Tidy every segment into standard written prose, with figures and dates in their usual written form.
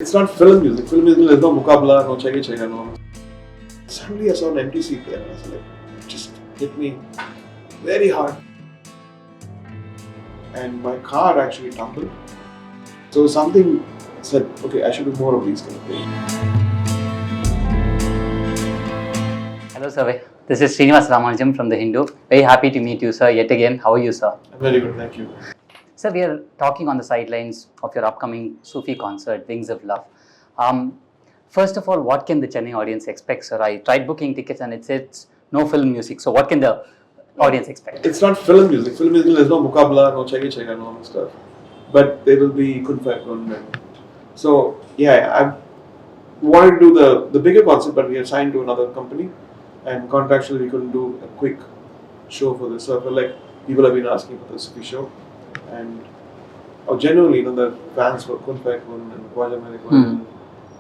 It's not film music. Film music, there's no Muqqabula, no Chaiya Chaiya, no. Suddenly I saw an empty seat there and I was like, it just hit me very hard. And my car actually tumbled. So something said, okay, I should do more of these kind of things. Hello, sir. This is Srinivasa Ramanujam from the Hindu. Very happy to meet you, sir, yet again. How are you, sir? I'm very good, thank you. Sir, we are talking on the sidelines of your upcoming Sufi concert, Wings of Love. First of all, what can the Chennai audience expect, sir? I tried booking tickets and it says no film music. So what can the audience expect? It's not film music. Film music, there's no Muqqabula, no Chaiya Chaiya, no other stuff. But there will be Kun Faya Kun. So, yeah, I wanted to do the bigger concert, but we are signed to another company. And contractually, we couldn't do a quick show for this. So I felt like people have been asking for the Sufi show. And genuinely, the fans for Kun Faya Kun and Khwaja.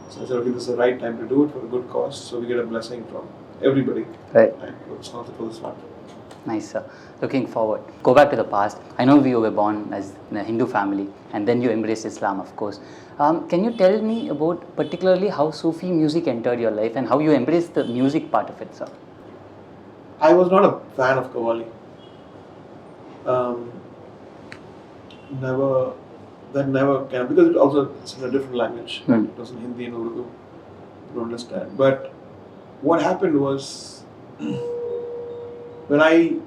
So I said, okay, this is the right time to do it for a good cause. So we get a blessing from everybody. Right. And it's not for this one. Nice, sir. Looking forward. Go back to the past. I know you were born as in a Hindu family and then you embraced Islam, of course. Can you tell me about particularly how Sufi music entered your life and how you embraced the music part of it, sir? I was not a fan of qawwali. Never can, because it's in a different language. It was in Hindi and Urdu. You don't understand. But what happened was, when I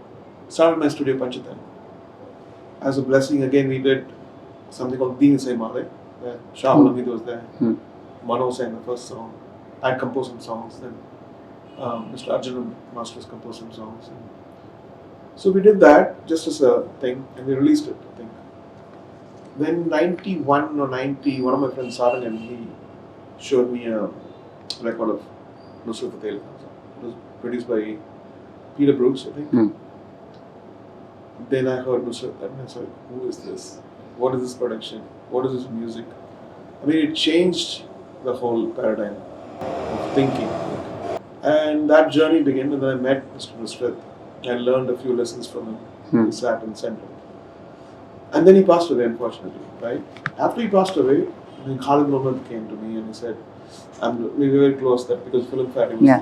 started my studio Panchatan, as a blessing again we did something called Deen Se Male, where Shah Hamid was there. Mano sang the first song. I had composed some songs. Then Mr. Arjun Masters composed some songs. So we did that just as a thing, and we released it, I think. Then 91 or 90, one of my friends, Sarangan, he showed me a record of Nusrat Fateh. It was produced by Peter Brooks, I think. Then I heard Nusrat and I said, who is this? What is this production? What is this music? I mean, it changed the whole paradigm of thinking. And that journey began, and then I met Mr. Nusrat and learned a few lessons from him. He sat in center. And then he passed away, unfortunately, right? After he passed away, Khalid Mohammed came to me and he said, we were very close that because film family was. Yeah.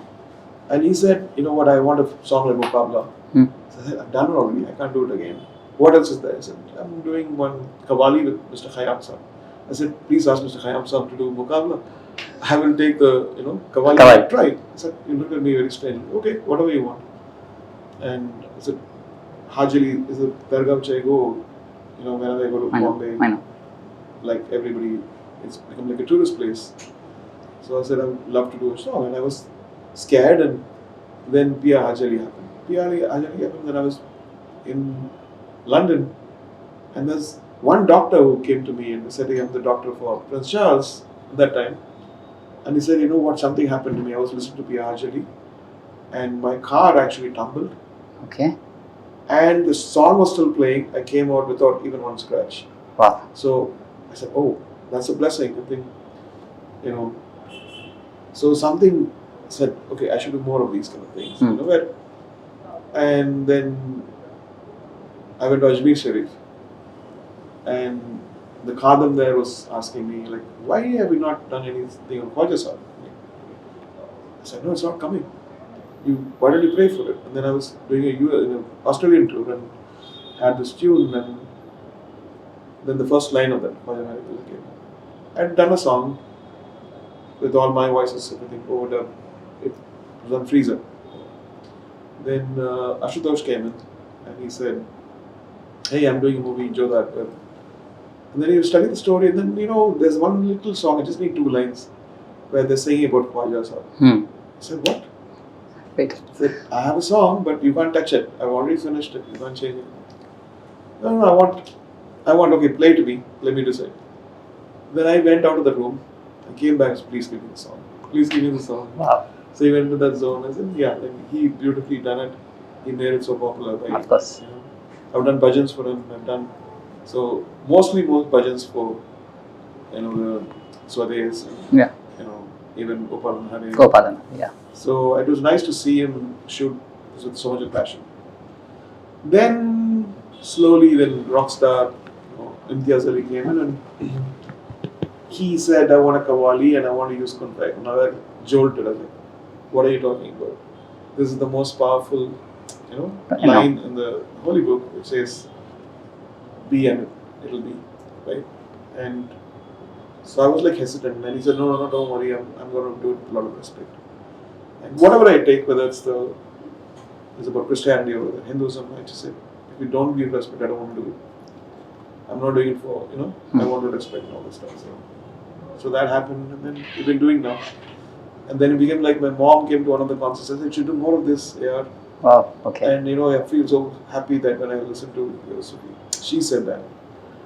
And he said, you know what, I want a song like Muqqabula. So I said, I've done it already, I can't do it again. What else is there? I said, I'm doing one qawwali with Mr. Khayyam Sahib. I said, please ask Mr. Khayyam Sahib to do Muqqabula. I will take the, qawwali and try. I said, you look at me very strangely. Okay, whatever you want. And I said, Hajili is a Dargah which I go, whenever I go to Bombay, I know. like everybody, it's become like a tourist place. So I said, I would love to do a song. And I was scared, and then Pia Hajali happened. Pia Hajali happened, then I was in London, and there's one doctor who came to me and said, I'm the doctor for Prince Charles at that time. And he said, you know what, something happened to me. I was listening to Pia Hajali, and my car actually tumbled. Okay. And the song was still playing. I came out without even one scratch. Wow. So I said, oh, that's a blessing. I think, So something said, okay, I should do more of these kind of things. And then I went to Ajmer Sharif. And the Khadam there was asking me, like, why have you not done anything on Khwaja Sahib? I said, no, it's not coming. Why don't you pray for it? And then I was doing an Australian tour and had this tune, and then the first line of that Khwaja came. I had done a song with all my voices, everything overdubbed. It was on freezer. Then Ashutosh came in and he said, hey, I'm doing a movie, Jodha. And then he was telling the story, and then, there's one little song, I just need 2 lines, where they're singing about Khwaja Sahib. I said, what? Wait. I said, I have a song, but you can't touch it. I've already finished it. You can't change it. No, I want, okay, play to me. Let me decide. Then I went out of the room. I came back, please give me the song. Please give me the song. Wow. So he went into that zone. I said, yeah. Then he beautifully done it. He made it so popular. Right? Of course. I've done bhajans for him. I've done, so mostly most bhajans for, the Swadesh. Yeah. Even Gopalan Hare. Gopalan, yeah. So it was nice to see him shoot with so much of passion. Then slowly, then Rockstar, Imtiaz Ali came in, and he said, I want a qawwali and I want to use Kun Faya Kun. I was like, jolted. I was like, what are you talking about? This is the most powerful, line in the Holy Book, which says, be and it'll be, right? And so I was like hesitant, and he said, no, don't worry, I'm going to do it with a lot of respect. And whatever I take, whether it's about Christianity or Hinduism, I just said, if you don't give respect, I don't want to do it. I'm not doing it for, I want to respect and all this stuff. So that happened, and then we've been doing now. And then it became like my mom came to one of the concerts and said, you should do more of this, AR. Wow, okay. And I feel so happy that when I listen to Sufi, she said that.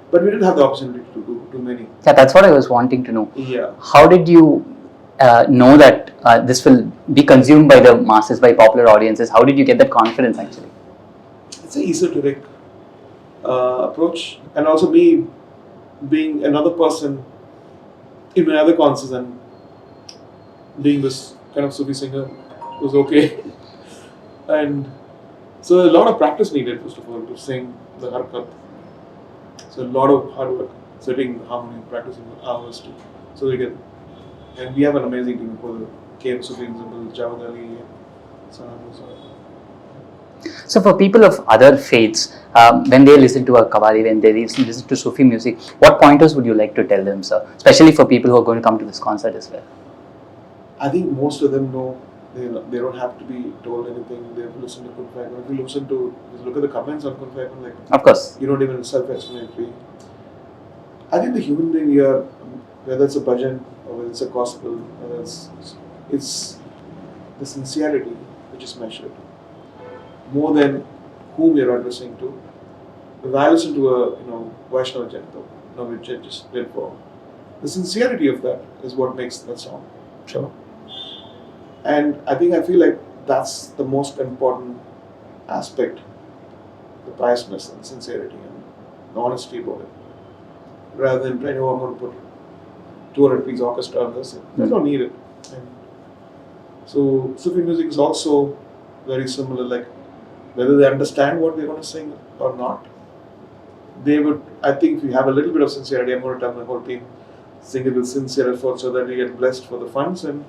But we didn't have the opportunity to do too many. Yeah, that's what I was wanting to know. Yeah. How did you know that this will be consumed by the masses, by popular audiences? How did you get that confidence actually? It's an esoteric approach. And also me being another person in my other concerts and being this kind of Sufi singer was okay. And so a lot of practice needed, first of all, to sing the harkat. So a lot of hard work, sitting the harmony, practicing for hours too. So we get, and we have an amazing team for the KM Sufi ensemble, Jawad Ali, and So for people of other faiths, when they listen to a qawwali, when they listen to Sufi music, what pointers would you like to tell them, sir? Especially for people who are going to come to this concert as well. I think most of them know they don't have to be told anything. They have to listen to Kun Faya Kun. If you look at the comments on Kun Faya Kun, like, of course, you don't even self-explanatory. I think the human being here, whether it's a bhajan or whether it's a gospel, whether it's the sincerity which is measured more than whom you're addressing to. If I listen to a Vaishnava Janto, which I just did for, the sincerity of that is what makes that song. Sure. And I feel like that's the most important aspect, the piousness and sincerity and the honesty about it. Rather than trying, I'm going to put 200-piece orchestra on this. There's no need it. And so Sufi music is also very similar, like whether they understand what we're going to sing or not, they would, I think if you have a little bit of sincerity, I'm going to tell my whole team, sing it with sincere effort so that we get blessed for the funds and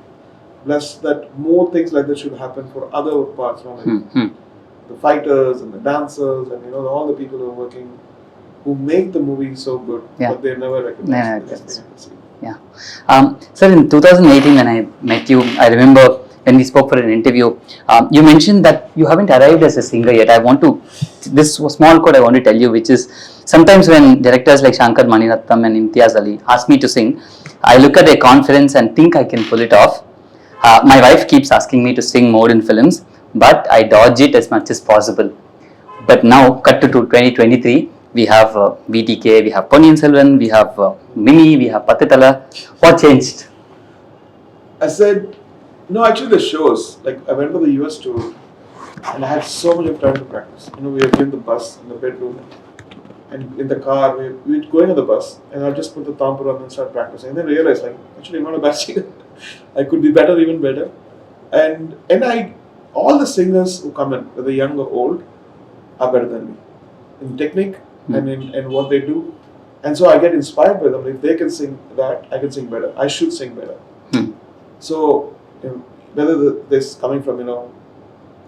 blessed that more things like this should happen for other parts, the fighters and the dancers and all the people who are working, who make the movie so good, but they're never recognized. Yeah. Sir, in 2018 when I met you, I remember when we spoke for an interview, you mentioned that you haven't arrived as a singer yet. This small code I want to tell you, which is sometimes when directors like Shankar Maniratnam and Imtiaz Ali ask me to sing, I look at their confidence and think I can pull it off. My wife keeps asking me to sing more in films, but I dodge it as much as possible. But now, cut to 2023, we have BTK, we have Ponniyin Selvan, we have Mimi, we have Pathitala. What changed? I said, no, actually the shows, like I went to the US tour and I had so much of time to practice. We were in the bus, in the bedroom, and in the car, we were going on the bus and I'll just put the tampura and start practicing. And then realize, like, actually I'm not a bad singer. I could be better, even better. And all the singers who come in, whether young or old, are better than me in technique and in what they do. And so I get inspired by them. If they can sing that, I can sing better. I should sing better. So whether this coming from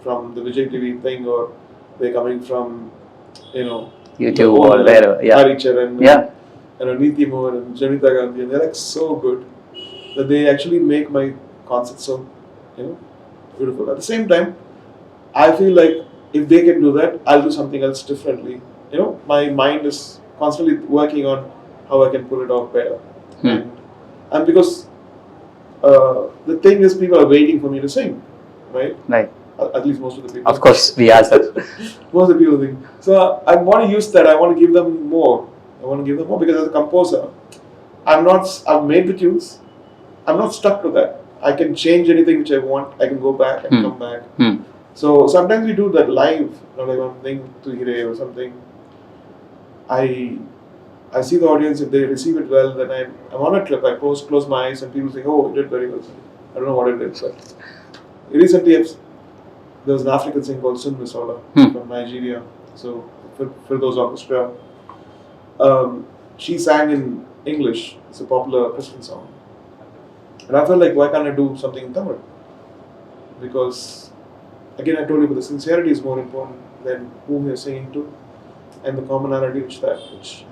from the Vijay TV thing or they're coming from YouTube or wherever, Harichar and Neeti Mohan and Janita Gandhi, and they're like so good that they actually make my concert so beautiful. At the same time, I feel like if they can do that, I'll do something else differently. My mind is constantly working on how I can pull it off better. And because the thing is, people are waiting for me to sing, right? Right. At least most of the people. Of course, we are. Most of the people think. So I want to use that. I want to give them more. Because as a composer, I've made the tunes. I'm not stuck to that. I can change anything which I want. I can go back and come back. So sometimes we do that live, like one thing to Hire or something. I see the audience, if they receive it well, then I'm on a trip. I close my eyes and people say, oh, you did very well. I don't know what it is, but recently there was an African singer called Sun Misola from Nigeria. So for those orchestra, she sang in English. It's a popular Christian song. And I felt like, why can't I do something in Tamil? Because, again, I told you, but the sincerity is more important than whom you're singing to and the commonality which happens.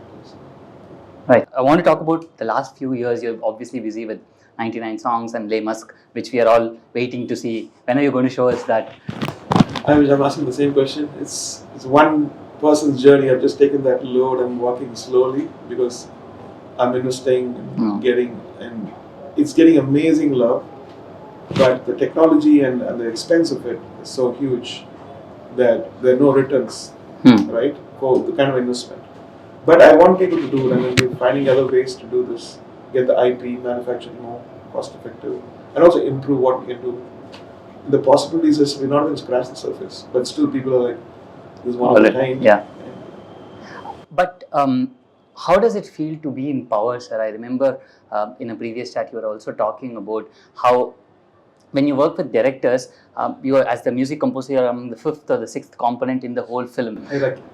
Right. I want to talk about the last few years. You're obviously busy with 99 songs and Les Musk, which we are all waiting to see. When are you going to show us that? I'm asking the same question. It's one person's journey. I've just taken that load. I'm walking slowly because I'm investing and it's getting amazing love. But the technology and the expense of it is so huge that there are no returns, right, for the kind of investment. But I want people to do it, and then we're finding other ways to do this, get the IP manufactured more cost effective, and also improve what we can do. The possibilities is we're not even scratched the surface, but still people are like, this is one of a kind. Yeah. But how does it feel to be in power, sir? I remember in a previous chat you were also talking about how when you work with directors, you are, as the music composer, you are among the fifth or the sixth component in the whole film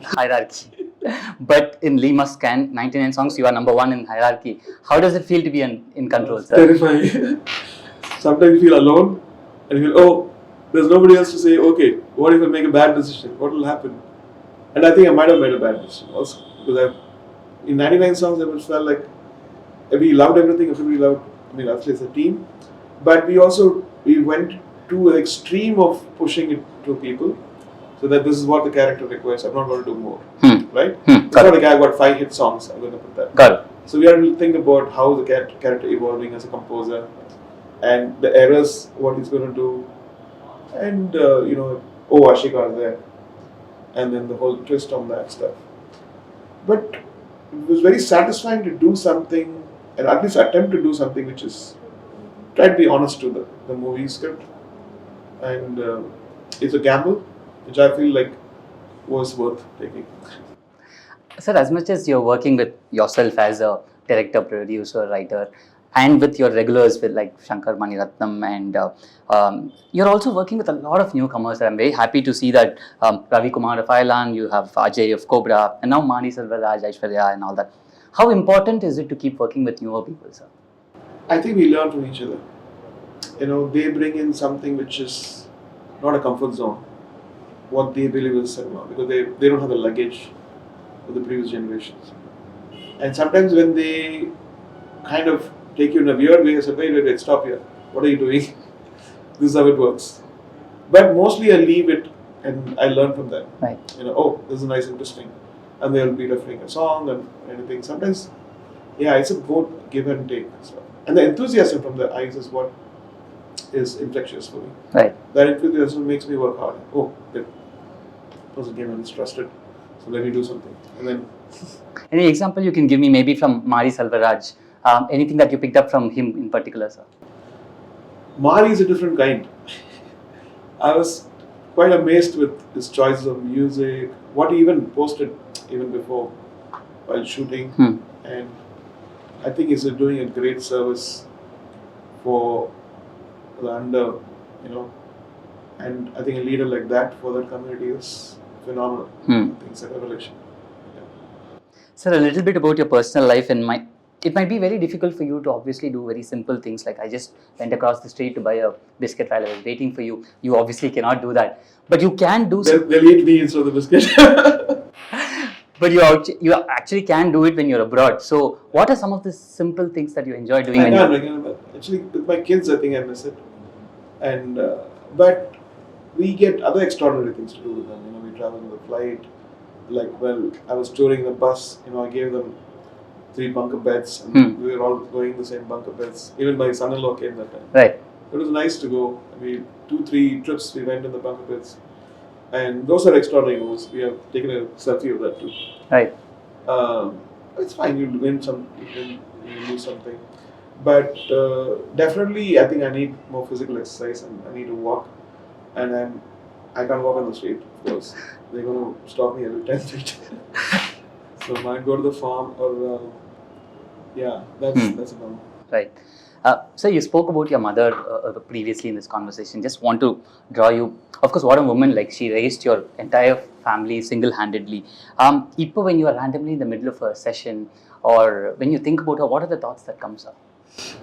hierarchy. But in Lee Musk and 99 songs, you are number one in hierarchy. How does it feel to be in control, sir? Terrifying. Sometimes you feel alone, and you feel, oh, there's nobody else to say, okay, what if I make a bad decision? What will happen? And I think I might have made a bad decision also, because in 99 songs, I felt like we loved everything, everybody loved, actually as a team, but we went to an extreme of pushing it to people, so that this is what the character requires. I'm not going to do more, right? It's not like I've got 5 hit songs. I'm going to put that. Got it. So we have to think about how the character evolving as a composer, and the errors, what he's going to do, and Ashika is there, and then the whole twist on that stuff. But it was very satisfying to do something, and at least attempt to do something which is try to be honest to the movie script, and it's a gamble which I feel like was worth taking. Sir, as much as you're working with yourself as a director, producer, writer, and with your regulars with like Shankar Maniratnam, and you're also working with a lot of newcomers. I'm very happy to see that Ravi Kumar of Ireland, you have Ajay of Cobra, and now Mani Selvaraj, Aishwarya, and all that. How important is it to keep working with newer people, sir? I think we learn from each other. They bring in something which is not a comfort zone, what they believe is cinema, because they don't have the luggage of the previous generations. And sometimes when they kind of take you in a weird way, I say, wait, stop here. What are you doing? This is how it works. But mostly I leave it and I learn from them. Right. Oh, this is nice, interesting. And they'll be referring a song and anything. Sometimes, it's a both give and take. So, and the enthusiasm from the eyes is what is infectious for me. Right. That enthusiasm makes me work hard. Oh, that person came and is trusted, so let me do something. And then. Any example you can give me, maybe from Mari Selvaraj? Anything that you picked up from him in particular, sir? Mari is a different kind. I was quite amazed with his choices of music, what he even posted even before while shooting, and I think he's doing a great service for the under, and I think a leader like that for that community is phenomenal. I think it's a revelation. Yeah. Sir, a little bit about your personal life, and it might be very difficult for you to obviously do very simple things like I just went across the street to buy a biscuit while I was waiting for you. You obviously cannot do that, but you can do. They'll eat me instead of the biscuit. But you actually can do it when you're abroad. So, what are some of the simple things that you enjoy doing? I can. Actually, with my kids, I think I miss it. And but we get other extraordinary things to do with them. We travel in the flight. I was touring the bus. I gave them 3 bunker beds, and we were all going the same bunker beds. Even my son-in-law came that time. Right. It was nice to go. 2-3 trips we went in the bunker beds, and those are extraordinary moves. We have taken a selfie of that too. Right. It's fine. You win some, you lose something, but definitely I think I need more physical exercise, and I need to walk, and I can't walk on the street. Of course, they're going to stop me every 10 feet. So I might go to the farm, or that's a problem. Right. So you spoke about your mother previously in this conversation. Just want to draw you. Of course, what a woman! Like she raised your entire family single-handedly. Ipo, when you are randomly in the middle of a session, or when you think about her, what are the thoughts that comes up?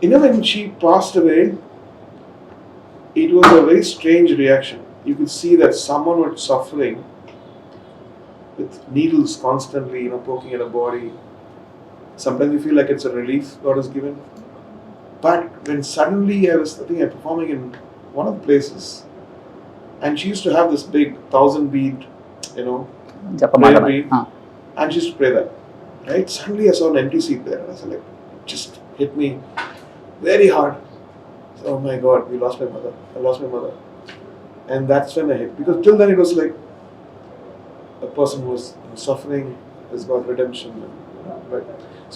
You know, when she passed away, it was a very strange reaction. You could see that someone was suffering with needles constantly, poking at her body. Sometimes you feel like it's a relief God has given. But when suddenly I think I'm performing in one of the places, and she used to have this big 1,000 bead, prayer bead, and she used to pray that. Right? Suddenly I saw an empty seat there, and I was like, it just hit me very hard. So, oh my God, we lost my mother. I lost my mother. And that's when I hit. Because till then it was like a person who was suffering has got redemption.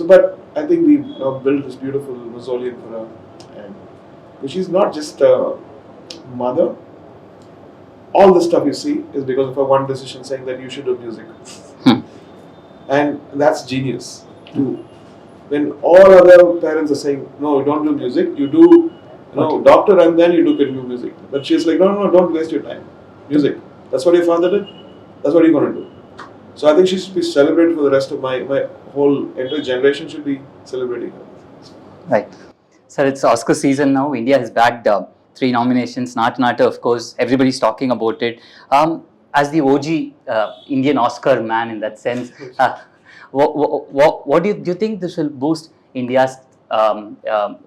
But I think we now built this beautiful mausoleum for her. And she's not just a mother. All the stuff you see is because of her one decision saying that you should do music. And that's genius too. When all other parents are saying, no, don't do music, you do doctor and then you do music. But she's like, no, don't waste your time. Music. That's what your father did. That's what you're going to do. So I think she should be celebrated for the rest of my whole entire generation should be celebrating her. Right. Sir, it's Oscar season now. India has bagged 3 nominations. Nata, of course, everybody's talking about it. As the OG Indian Oscar man in that sense, what do you think this will boost India's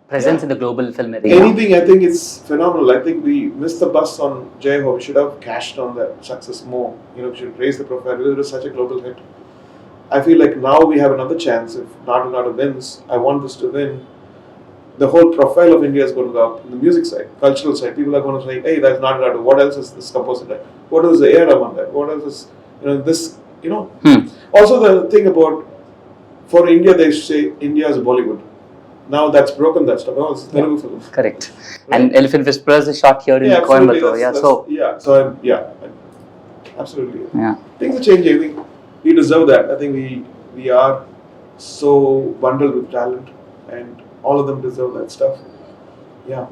presence in the global film arena? Anything, I think it's phenomenal. I think we missed the bus on Jai Ho. We should have cashed on that success more. We should raise the profile because it was such a global hit. I feel like now we have another chance. If Nata wins, I want this to win. The whole profile of India is going to go up in the music side, cultural side. People are going to say, hey, that's Nata. What else is this composer done? What else is AR Rahman done? What else is, this, Also the thing about, for India, they say India is Bollywood. Now that's broken that stuff. Oh, it's Telugu film. Correct. Right? And Elephant Whisperers is shot here in Coimbatore. Absolutely. Yeah. Things are changing. I think we deserve that. I think we are so bundled with talent, and all of them deserve that stuff. Yeah.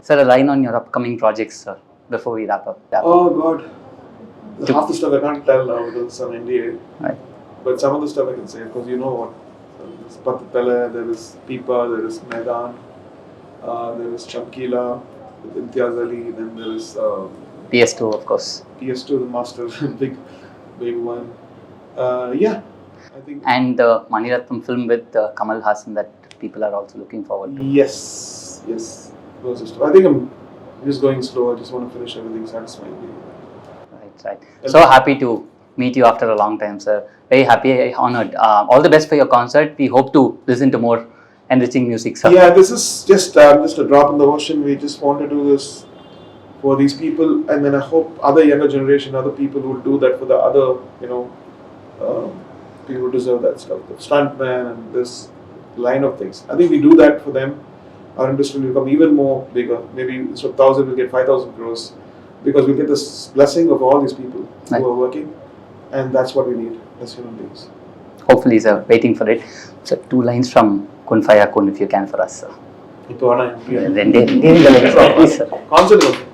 Sir, a line on your upcoming projects, sir, before we wrap up. Oh God, half the stuff I can't tell now because it's on NDA. Right. But some of the stuff I can say because you know what. There's Patapele, there is Pipa, there is Maidan, there is Chamkila with Imtiaz Ali, then there is PS2, of course. PS2, the master, big one. I think. And the Maniratnam film with Kamal Hassan that people are also looking forward to. Yes. Those are stuff. I think I'm just going slow. I just want to finish everything satisfyingly. Right. So happy to meet you after a long time, sir. Very happy, honored. All the best for your concert. We hope to listen to more enriching music, sir. Yeah, this is just a drop in the ocean. We just want to do this for these people, and then I hope other younger generation, other people will do that for the other, people who deserve that stuff. The stuntman and this line of things. I think we do that for them. Our industry will become even more bigger. Maybe instead of 1,000, we'll get 5,000 crores because we get this blessing of all these people who are working, and that's what we need as human beings. Hopefully, sir. Waiting for it. So, 2 lines from Kun Faya Kun, if you can, for us, sir. Ito ana. Then, sir. Concert.